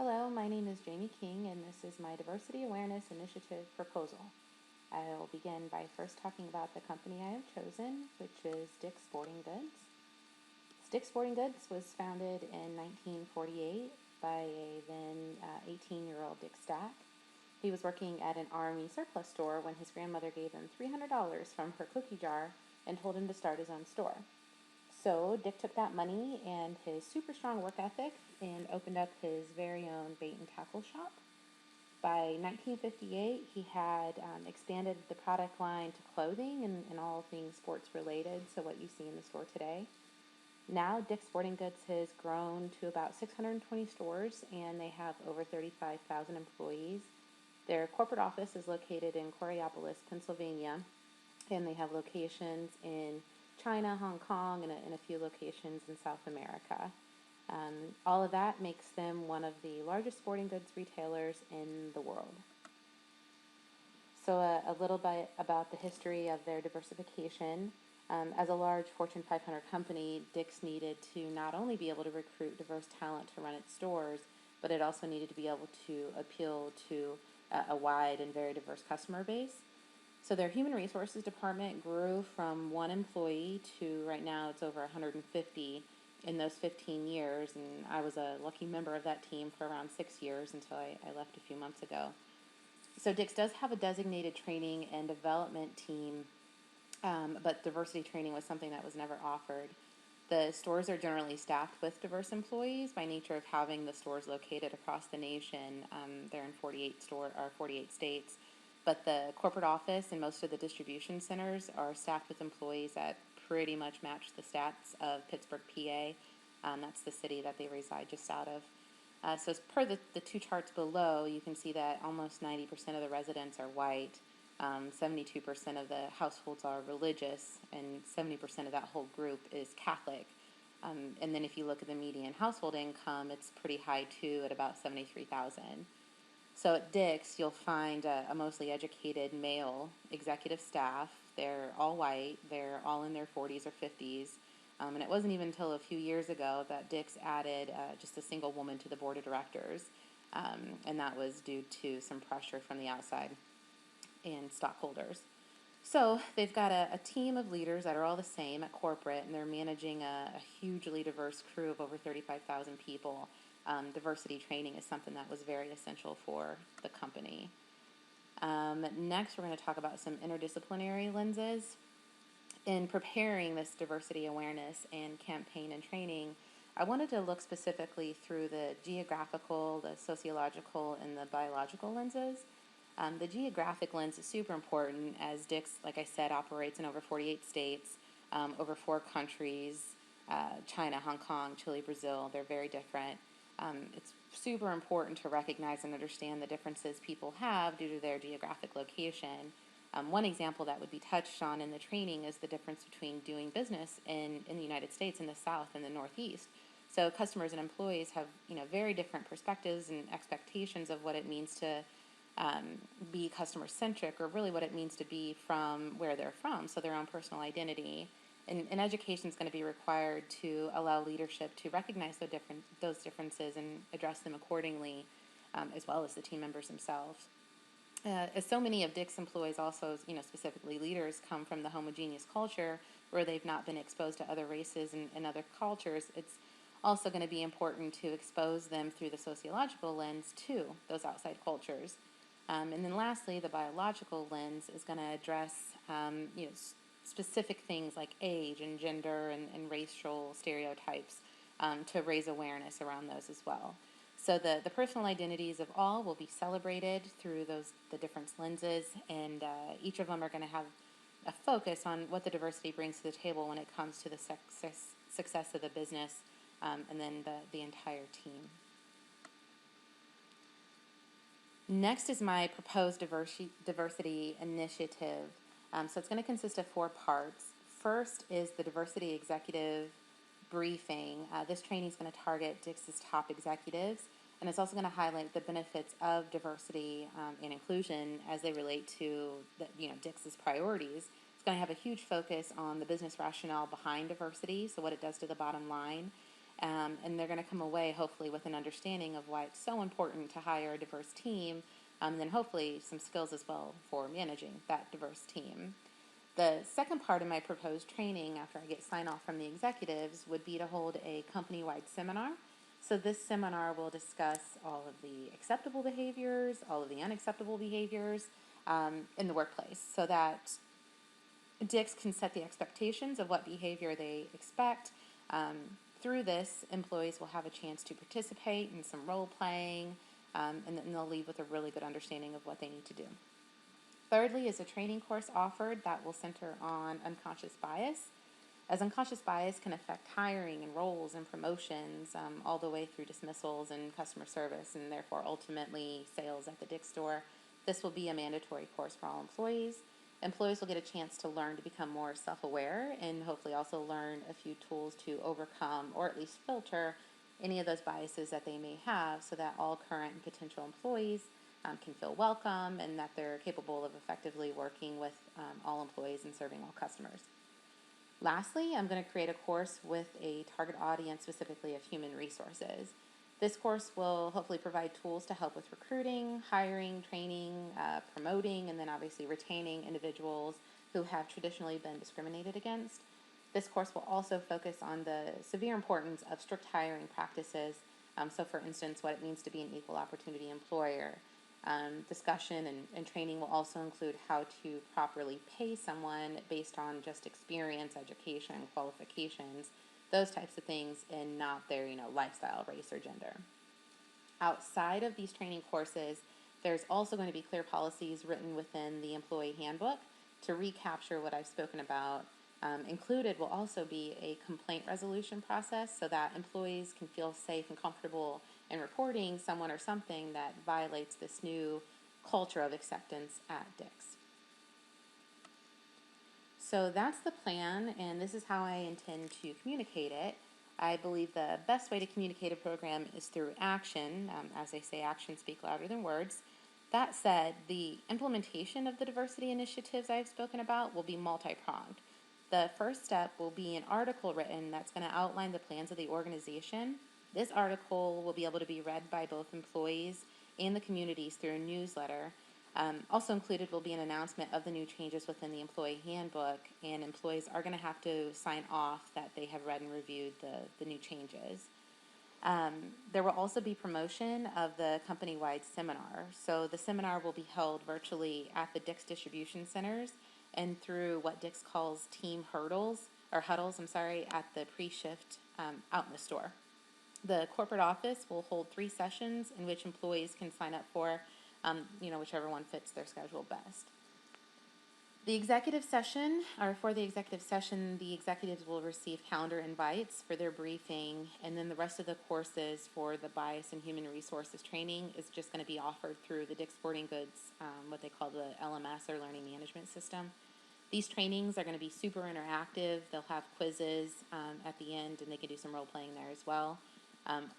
Hello, my name is Jamie King, and this is my Diversity Awareness Initiative proposal. I'll begin by first talking about the company I have chosen, which is Dick's Sporting Goods. Dick's Sporting Goods was founded in 1948 by a then 18-year-old Dick Stack. He was working at an Army surplus store when his grandmother gave him $300 from her cookie jar and told him to start his own store. So Dick took that money and his super strong work ethic and opened up his very own bait and tackle shop. By 1958, he had expanded the product line to clothing and all things sports related, so what you see in the store today. Now, Dick's Sporting Goods has grown to about 620 stores, and they have over 35,000 employees. Their corporate office is located in Coraopolis, Pennsylvania, and they have locations in China, Hong Kong, and a few locations in South America. All of that makes them one of the largest sporting goods retailers in the world. So a little bit about the history of their diversification. As a large Fortune 500 company, Dick's needed to not only be able to recruit diverse talent to run its stores, but it also needed to be able to appeal to a wide and very diverse customer base. So their human resources department grew from one employee to right now it's over 150 in those 15 years, and I was a lucky member of that team for around 6 years until I left a few months ago. So Dick's does have a designated training and development team, but diversity training was something that was never offered. The stores are generally staffed with diverse employees by nature of having the stores located across the nation. They're in 48 states. But the corporate office and most of the distribution centers are staffed with employees that pretty much match the stats of Pittsburgh, PA. That's the city that they reside just out of. So as per the two charts below, you can see that almost 90% of the residents are white, 72% of the households are religious, and 70% of that whole group is Catholic. And then if you look at the median household income, it's pretty high too at about $73,000. So at Dick's, you'll find a mostly educated male executive staff. They're all white. They're all in their 40s or 50s. And it wasn't even until a few years ago that Dick's added just a single woman to the board of directors. And that was due to some pressure from the outside and stockholders. So they've got a team of leaders that are all the same at corporate, and they're managing a hugely diverse crew of over 35,000 people. Diversity training is something that was very essential for the company. Next, we're going to talk about some interdisciplinary lenses. In preparing this diversity awareness and campaign and training, I wanted to look specifically through the geographical, the sociological, and the biological lenses. The geographic lens is super important as Dick's, like I said, operates in over 48 states, over 4 countries, China, Hong Kong, Chile, Brazil. They're very different. It's super important to recognize and understand the differences people have due to their geographic location. One example that would be touched on in the training is the difference between doing business in the United States in the South and the Northeast. So customers and employees have very different perspectives and expectations of what it means to be customer centric, or really what it means to be from where they're from, so their own personal identity. And education is going to be required to allow leadership to recognize those differences and address them accordingly, as well as the team members themselves. As so many of Dick's employees also, specifically leaders, come from the homogeneous culture where they've not been exposed to other races and other cultures, it's also going to be important to expose them through the sociological lens to those outside cultures. And then lastly, the biological lens is going to address, specific things like age and gender and racial stereotypes to raise awareness around those as well. So the personal identities of all will be celebrated through the different lenses, and each of them are going to have a focus on what the diversity brings to the table when it comes to the success of the business, and then the entire team. Next is my proposed diversity initiative. So it's going to consist of 4 parts. First is the diversity executive briefing. This training is going to target Dick's top executives, and it's also going to highlight the benefits of diversity and inclusion as they relate to Dick's priorities. It's going to have a huge focus on the business rationale behind diversity, so what it does to the bottom line, and they're going to come away hopefully with an understanding of why it's so important to hire a diverse team, and then hopefully some skills as well for managing that diverse team. The second part of my proposed training, after I get sign off from the executives, would be to hold a company-wide seminar. So this seminar will discuss all of the acceptable behaviors, all of the unacceptable behaviors in the workplace, so that Dix can set the expectations of what behavior they expect. Through this, employees will have a chance to participate in some role playing, and then they'll leave with a really good understanding of what they need to do. Thirdly is a training course offered that will center on unconscious bias, as unconscious bias can affect hiring and roles and promotions all the way through dismissals and customer service, and therefore ultimately sales at the Dix store. This will be a mandatory course for all employees. Employees will get a chance to learn to become more self-aware and hopefully also learn a few tools to overcome or at least filter any of those biases that they may have, so that all current and potential employees can feel welcome and that they're capable of effectively working with all employees and serving all customers. Lastly, I'm going to create a course with a target audience specifically of human resources. This course will hopefully provide tools to help with recruiting, hiring, training, promoting, and then obviously retaining individuals who have traditionally been discriminated against. This course will also focus on the severe importance of strict hiring practices. So for instance, what it means to be an equal opportunity employer. Discussion and training will also include how to properly pay someone based on just experience, education, qualifications, those types of things, and not their lifestyle, race, or gender. Outside of these training courses, there's also going to be clear policies written within the employee handbook to recapture what I've spoken about. Included will also be a complaint resolution process so that employees can feel safe and comfortable in reporting someone or something that violates this new culture of acceptance at Dix. So that's the plan, and this is how I intend to communicate it. I believe the best way to communicate a program is through action. As they say, actions speak louder than words. That said, the implementation of the diversity initiatives I've spoken about will be multi-pronged. The first step will be an article written that's going to outline the plans of the organization. This article will be able to be read by both employees and the communities through a newsletter. Also included will be an announcement of the new changes within the employee handbook, and employees are going to have to sign off that they have read and reviewed the new changes. There will also be promotion of the company-wide seminar. So the seminar will be held virtually at the Dix distribution centers and through what Dix calls team huddles, at the pre-shift out in the store. The corporate office will hold 3 sessions in which employees can sign up for, whichever one fits their schedule best. For the executive session, the executives will receive calendar invites for their briefing, and then the rest of the courses for the bias and human resources training is just going to be offered through the Dix Sporting Goods, what they call the LMS or Learning Management System. These trainings are going to be super interactive. They'll have quizzes at the end, and they can do some role playing there as well.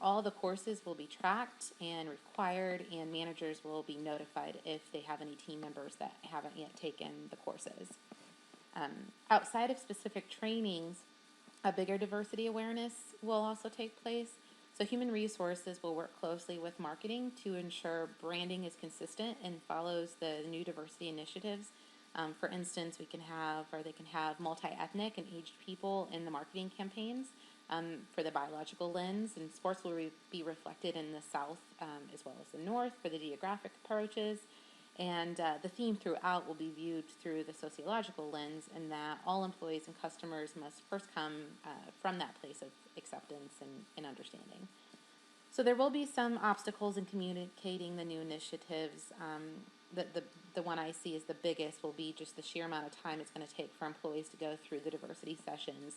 All the courses will be tracked and required, and managers will be notified if they have any team members that haven't yet taken the courses. Outside of specific trainings, a bigger diversity awareness will also take place. So human resources will work closely with marketing to ensure branding is consistent and follows the new diversity initiatives. For instance, they can have multi-ethnic and aged people in the marketing campaigns. For the biological lens, and sports will be reflected in the South as well as the North for the geographic approaches, and the theme throughout will be viewed through the sociological lens, in that all employees and customers must first come from that place of acceptance and understanding. So there will be some obstacles in communicating the new initiatives. The one I see as the biggest will be just the sheer amount of time it's going to take for employees to go through the diversity sessions.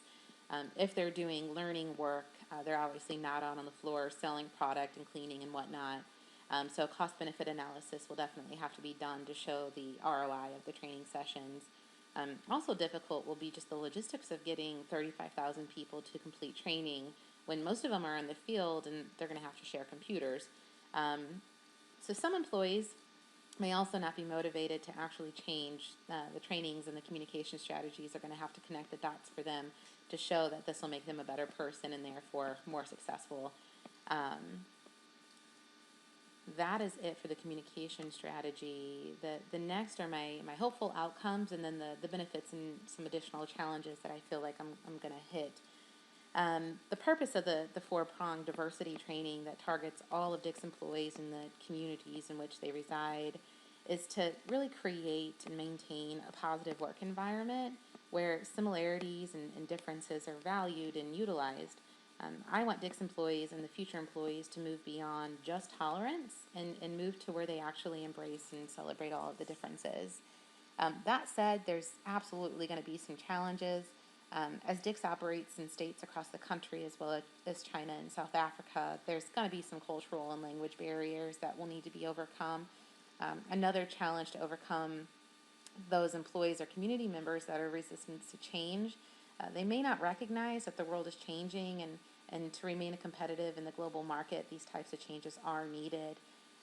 If they're doing learning work, they're obviously not out on the floor selling product and cleaning and whatnot. So cost-benefit analysis will definitely have to be done to show the ROI of the training sessions. Also difficult will be just the logistics of getting 35,000 people to complete training when most of them are in the field and they're going to have to share computers. So some employees may also not be motivated to actually change. The trainings and the communication strategies are going to have to connect the dots for them to show that this will make them a better person and therefore more successful. That is it for the communication strategy. The next are my hopeful outcomes, and then the benefits and some additional challenges that I feel like I'm going to hit. The purpose of the four-pronged diversity training that targets all of DIC's employees in the communities in which they reside is to really create and maintain a positive work environment where similarities and differences are valued and utilized. I want DIC's employees and the future employees to move beyond just tolerance and move to where they actually embrace and celebrate all of the differences. That said, there's absolutely going to be some challenges. As DIC's operates in states across the country as well as China and South Africa, there's going to be some cultural and language barriers that will need to be overcome. Another challenge to overcome those employees or community members that are resistant to change. They may not recognize that the world is changing, and to remain competitive in the global market, these types of changes are needed.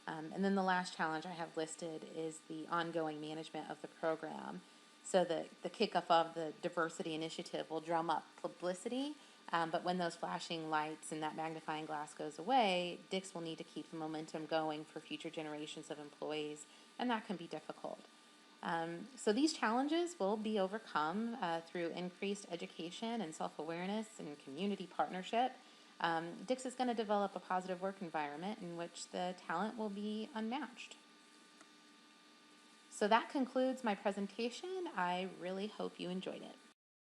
And then the last challenge I have listed is the ongoing management of the program. So the kickoff of the diversity initiative will drum up publicity, but when those flashing lights and that magnifying glass goes away, DICS will need to keep the momentum going for future generations of employees, and that can be difficult. So these challenges will be overcome through increased education and self-awareness and community partnership. DICS is going to develop a positive work environment in which the talent will be unmatched. So that concludes my presentation. I really hope you enjoyed it.